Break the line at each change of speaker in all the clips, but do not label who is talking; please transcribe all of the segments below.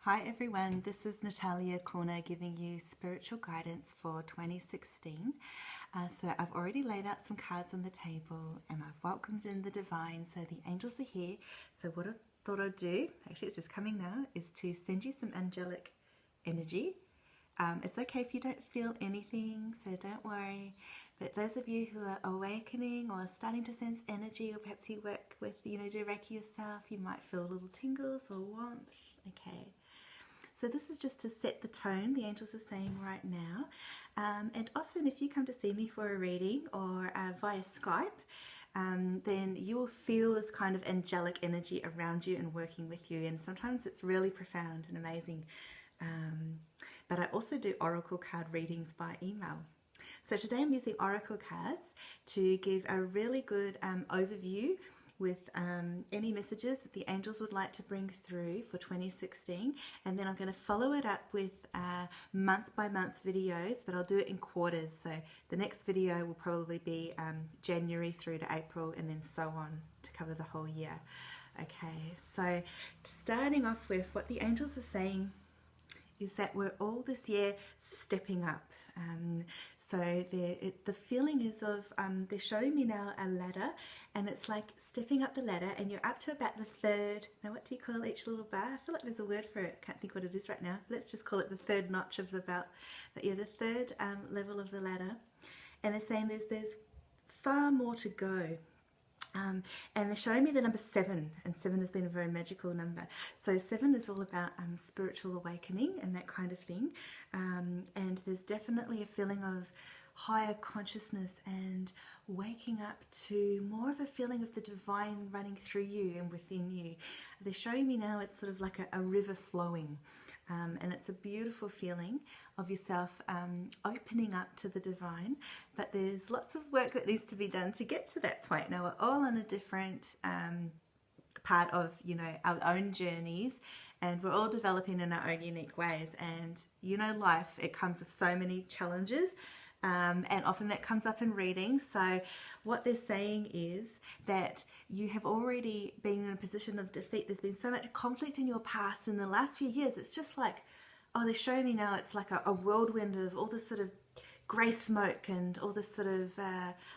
Hi everyone, this is Natalia Kuna giving you spiritual guidance for 2016. So I've already laid out some cards on the table and I've welcomed in the divine, so the angels are here. So what I thought I'd do, actually it's just coming now, is to send you some angelic energy. It's okay if you don't feel anything, so don't worry. But those of you who are awakening or starting to sense energy, or perhaps you work with, do Reiki yourself, you might feel little tingles or warmth. Okay. So this is just to set the tone, the angels are saying right now. And often if you come to see me for a reading or via Skype, then you will feel this kind of angelic energy around you and working with you. And sometimes it's really profound and amazing. But I also do oracle card readings by email. So today I'm using oracle cards to give a really good overview with any messages that the angels would like to bring through for 2016, and then I'm going to follow it up with month by month videos, but I'll do it in quarters. So the next video will probably be January through to April, and then so on to cover the whole year. Okay, so starting off with what the angels are saying is that we're all this year stepping up. So the feeling is of, they're showing me now a ladder, and it's like stepping up the ladder and you're up to about the third, now what do you call each little bar? I feel like there's a word for it, can't think what it is right now. Let's just call it the third notch of the belt. But yeah, the third level of the ladder. And they're saying there's far more to go. And they're showing me the number 7, and 7 has been a very magical number. So 7 is all about spiritual awakening and that kind of thing. And there's definitely a feeling of higher consciousness and waking up to more of a feeling of the divine running through you and within you. They're showing me now it's sort of like a river flowing. And it's a beautiful feeling of yourself opening up to the divine, but there's lots of work that needs to be done to get to that point. Now we're all on a different part of our own journeys, and we're all developing in our own unique ways, and life, it comes with so many challenges. And often that comes up in readings. So what they're saying is that you have already been in a position of defeat. There's been so much conflict in your past in the last few years. It's just like, oh, they're showing me now it's like a whirlwind of all this sort of grey smoke and all this sort of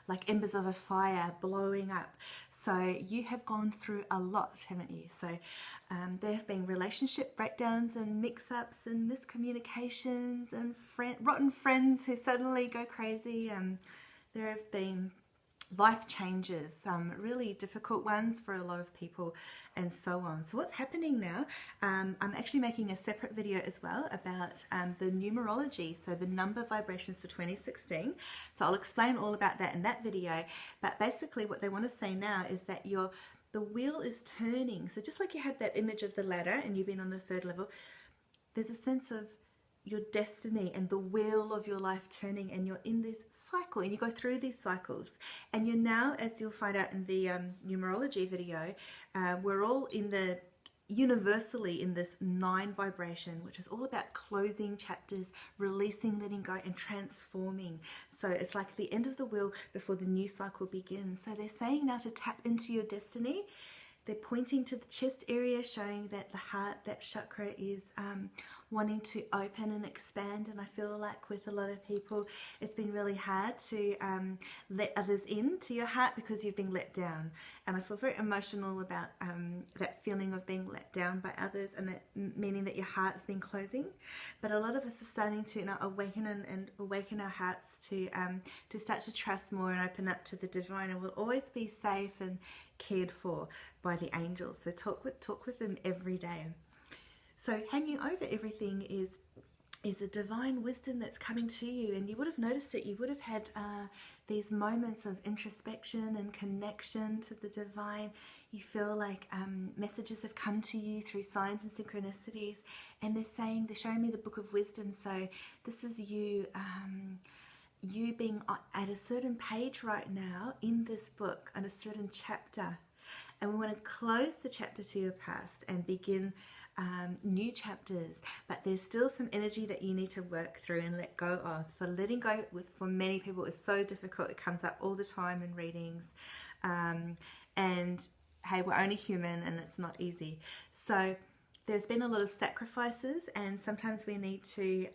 like embers of a fire blowing up. So you have gone through a lot, haven't you? So there have been relationship breakdowns and mix-ups and miscommunications and rotten friends who suddenly go crazy. There have been life changes, some really difficult ones for a lot of people, and so on. So what's happening now, I'm actually making a separate video as well about the numerology, so the number vibrations for 2016. So I'll explain all about that in that video. But basically what they want to say now is that the wheel is turning. So just like you had that image of the ladder and you've been on the third level, there's a sense of your destiny and the wheel of your life turning, and you're in this cycle and you go through these cycles, and you're now, as you'll find out in the numerology video, we're all universally in this 9 vibration, which is all about closing chapters, releasing, letting go, and transforming. So it's like the end of the wheel before the new cycle begins. So they're saying now to tap into your destiny. They're pointing to the chest area, showing that the heart, that chakra, is wanting to open and expand. And I feel like with a lot of people, it's been really hard to let others into your heart because you've been let down. And I feel very emotional about that feeling of being let down by others, and that meaning that your heart has been closing. But a lot of us are starting to awaken and awaken our hearts to start to trust more and open up to the divine, and we'll always be safe and cared for by the angels. So talk with them every day. So hanging over everything is a divine wisdom that's coming to you, and you would have noticed it. You would have had these moments of introspection and connection to the divine. You feel like messages have come to you through signs and synchronicities, and they're showing me the book of wisdom. So this is you you being at a certain page right now in this book, on a certain chapter, and we want to close the chapter to your past and begin new chapters. But there's still some energy that you need to work through and let go of. For letting go, for many people, is so difficult. It comes up all the time in readings, and hey, we're only human and it's not easy. So there's been a lot of sacrifices, and sometimes we need to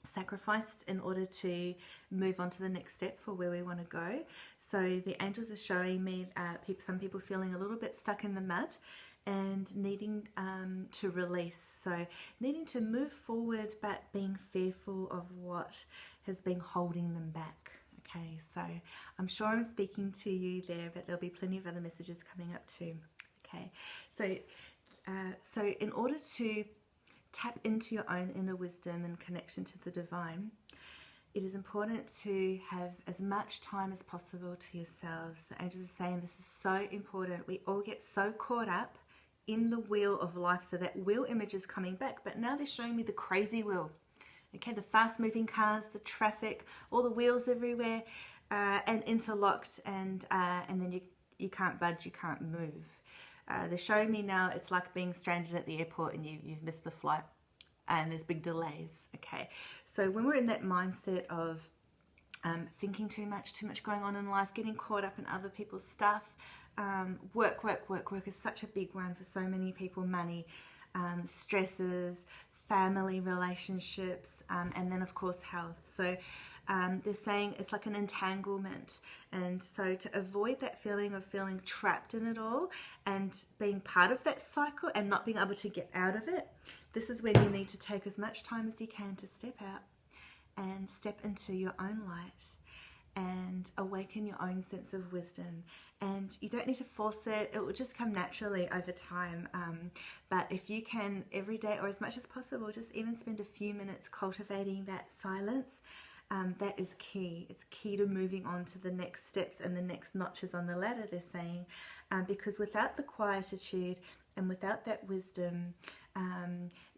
sacrifice in order to move on to the next step for where we want to go. So the angels are showing me some people feeling a little bit stuck in the mud and needing to release. So needing to move forward, but being fearful of what has been holding them back. Okay, so I'm sure I'm speaking to you there, but there'll be plenty of other messages coming up too. Okay, so in order to tap into your own inner wisdom and connection to the divine, it is important to have as much time as possible to yourselves. The angels are saying this is so important. We all get so caught up in the wheel of life. So that wheel image is coming back, but now they're showing me the crazy wheel. Okay, the fast moving cars, the traffic, all the wheels everywhere, and interlocked, and then you can't budge, you can't move. They're showing me now it's like being stranded at the airport and you've missed the flight and there's big delays. Okay, so when we're in that mindset of thinking too much going on in life, getting caught up in other people's stuff, work is such a big one for so many people. Money, stresses, family relationships, and then of course health. So they're saying it's like an entanglement, and so to avoid that feeling of feeling trapped in it all and being part of that cycle and not being able to get out of it, this is when you need to take as much time as you can to step out and step into your own light and awaken your own sense of wisdom. And you don't need to force it, it will just come naturally over time. But if you can every day, or as much as possible, just even spend a few minutes cultivating that silence, that is key. It's key to moving on to the next steps and the next notches on the ladder, they're saying. Because without the quietude and without that wisdom,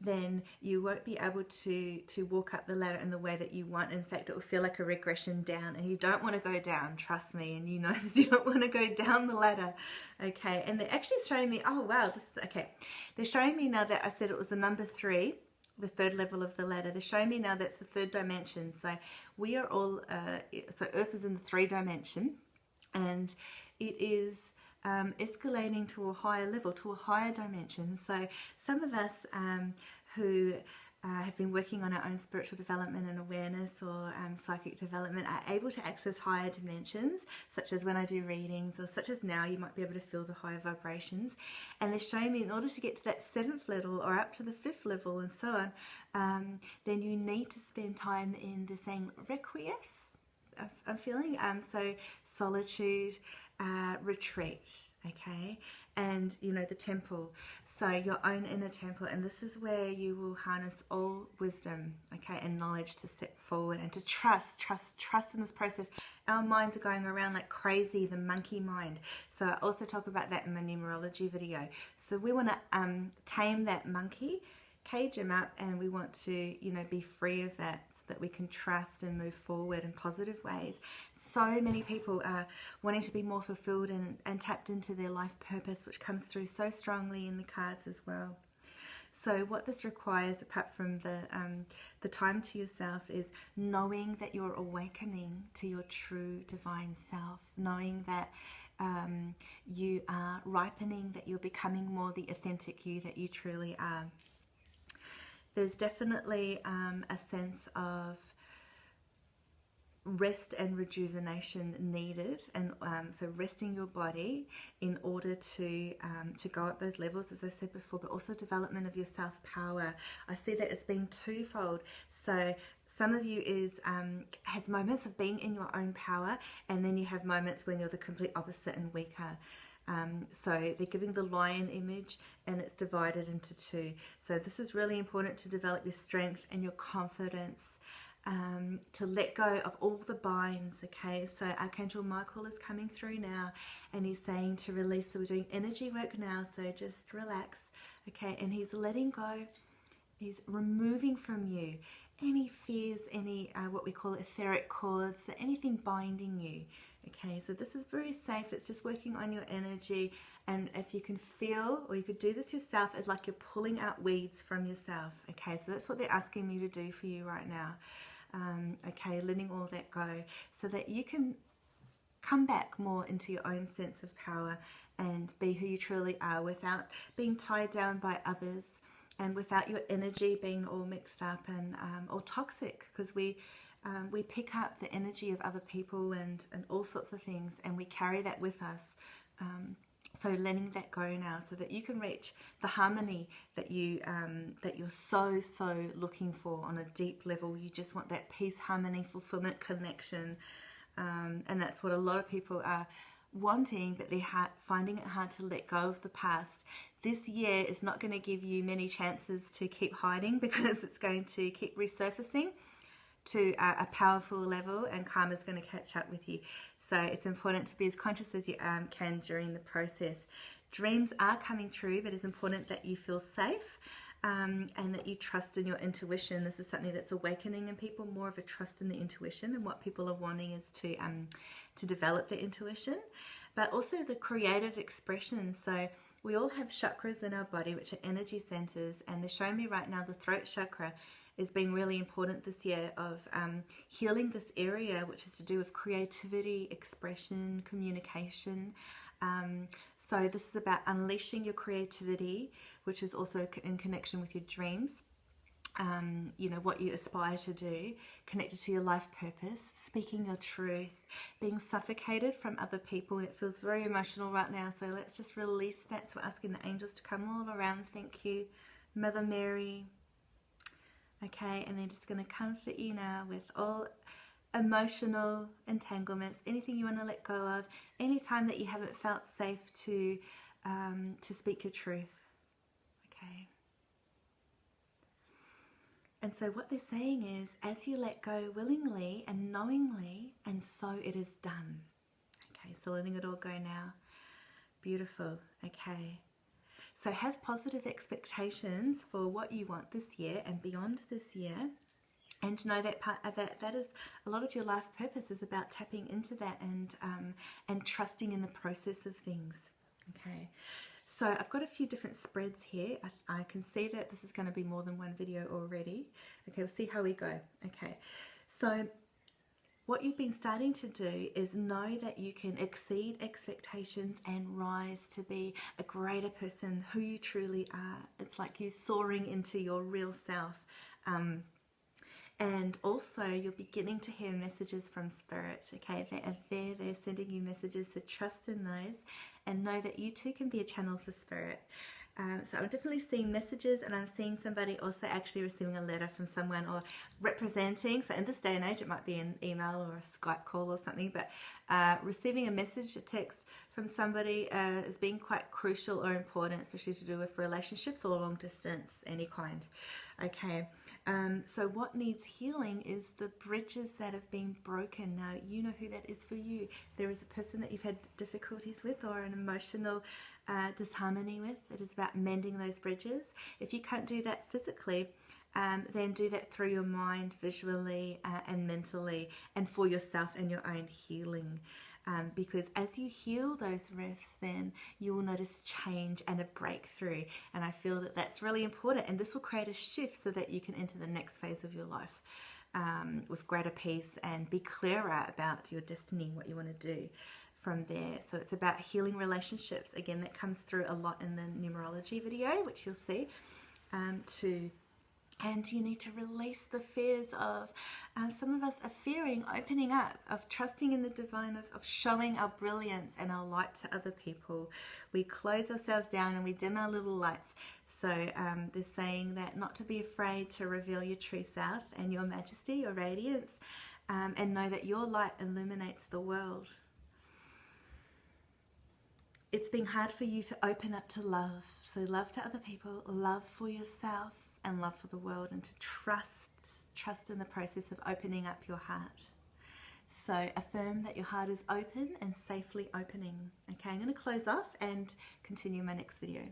then you won't be able to walk up the ladder in the way that you want. In fact, it will feel like a regression down, and you don't want to go down, trust me, and you know this, you don't want to go down the ladder. Okay, and they're actually showing me, oh wow, this is okay. They're showing me now that I said it was the number 3, the third level of the ladder. They're showing me now that's the third dimension. So we are all, so Earth is in the 3 dimension, and it is escalating to a higher level, to a higher dimension. So some of us who have been working on our own spiritual development and awareness, or psychic development, are able to access higher dimensions, such as when I do readings, or such as now, you might be able to feel the higher vibrations. And they're showing me in order to get to that 7th level or up to the 5th level and so on, then you need to spend time in the saying requiesce. I'm feeling so solitude, retreat, okay, and you know, the temple, so your own inner temple, and this is where you will harness all wisdom, okay, and knowledge to step forward and to trust in this process. Our minds are going around like crazy, the monkey mind. So I also talk about that in my numerology video. So we want to tame that monkey, cage him up, and we want to, you know, be free of that, so that we can trust and move forward in positive ways. So many people are wanting to be more fulfilled and tapped into their life purpose, which comes through so strongly in the cards as well. So what this requires, apart from the time to yourself, is knowing that you're awakening to your true divine self, knowing that you are ripening, that you're becoming more the authentic you that you truly are. There's definitely a sense of rest and rejuvenation needed, and so resting your body in order to go up those levels, as I said before, but also development of your self-power. I see that as being twofold. So some of you has moments of being in your own power, and then you have moments when you're the complete opposite and weaker. So they're giving the lion image, and it's divided into 2. So this is really important to develop your strength and your confidence, to let go of all the binds, okay? So Archangel Michael is coming through now, and he's saying to release. So we're doing energy work now, so just relax, okay? And he's letting go, he's removing from you any fears, any what we call etheric cords, so anything binding you, okay? So this is very safe. It's just working on your energy, and if you can feel, or you could do this yourself, it's like you're pulling out weeds from yourself, okay? So that's what they're asking me to do for you right now, okay? Letting all that go, so that you can come back more into your own sense of power and be who you truly are without being tied down by others, and without your energy being all mixed up and all toxic, because we pick up the energy of other people and all sorts of things, and we carry that with us. So letting that go now, so that you can reach the harmony that you're so looking for on a deep level. You just want that peace, harmony, fulfillment, connection, and that's what a lot of people are wanting, but they're finding it hard to let go of the past. This year is not going to give you many chances to keep hiding, because it's going to keep resurfacing to a powerful level, and karma is going to catch up with you. So it's important to be as conscious as you can during the process. Dreams are coming true, but it's important that you feel safe and that you trust in your intuition. This is something that's awakening in people, more of a trust in the intuition, and what people are wanting is to develop their intuition, but also the creative expression. So we all have chakras in our body, which are energy centers, and they're showing me right now the throat chakra is being really important this year of healing this area, which is to do with creativity, expression, communication. So this is about unleashing your creativity, which is also in connection with your dreams. You know, what you aspire to do, connected to your life purpose, speaking your truth, being suffocated from other people. It feels very emotional right now, so let's just release that. So we're asking the angels to come all around. Thank you, Mother Mary. Okay, and they're just going to comfort you now with all emotional entanglements, anything you want to let go of, any time that you haven't felt safe to speak your truth. Okay. And so what they're saying is, as you let go willingly and knowingly, and so it is done. Okay, so letting it all go now. Beautiful. Okay. So have positive expectations for what you want this year and beyond this year, and know that that is a lot of your life purpose is about tapping into that and trusting in the process of things. Okay, so I've got a few different spreads here. I can see that this is going to be more than one video already. Okay, we'll see how we go. Okay, so what you've been starting to do is know that you can exceed expectations and rise to be a greater person, who you truly are. It's like you soaring into your real self. And also you're beginning to hear messages from Spirit. Okay, they are there, they're sending you messages, so trust in those and know that you too can be a channel for Spirit. So I'm definitely seeing messages, and I'm seeing somebody also actually receiving a letter from someone or representing. So in this day and age, it might be an email or a Skype call or something, but receiving a message, a text from somebody is being quite crucial or important, especially to do with relationships or long distance, any kind. Okay, so what needs healing is the bridges that have been broken. Now, you know who that is for you. There is a person that you've had difficulties with or an emotional disharmony with. It is about mending those bridges. If you can't do that physically, then do that through your mind, visually and mentally, and for yourself and your own healing. Because as you heal those rifts, then you will notice change and a breakthrough. And I feel that that's really important. And this will create a shift so that you can enter the next phase of your life with greater peace and be clearer about your destiny, what you want to do from there. So it's about healing relationships. Again, that comes through a lot in the numerology video, which you'll see too. And you need to release the fears of, some of us are fearing opening up, of trusting in the divine, of showing our brilliance and our light to other people. We close ourselves down and we dim our little lights. So they're saying that not to be afraid to reveal your true self and your majesty, your radiance, and know that your light illuminates the world. It's been hard for you to open up to love. So love to other people, love for yourself, and love for the world, and to trust in the process of opening up your heart. So affirm that your heart is open and safely opening. Okay, I'm going to close off and continue my next video.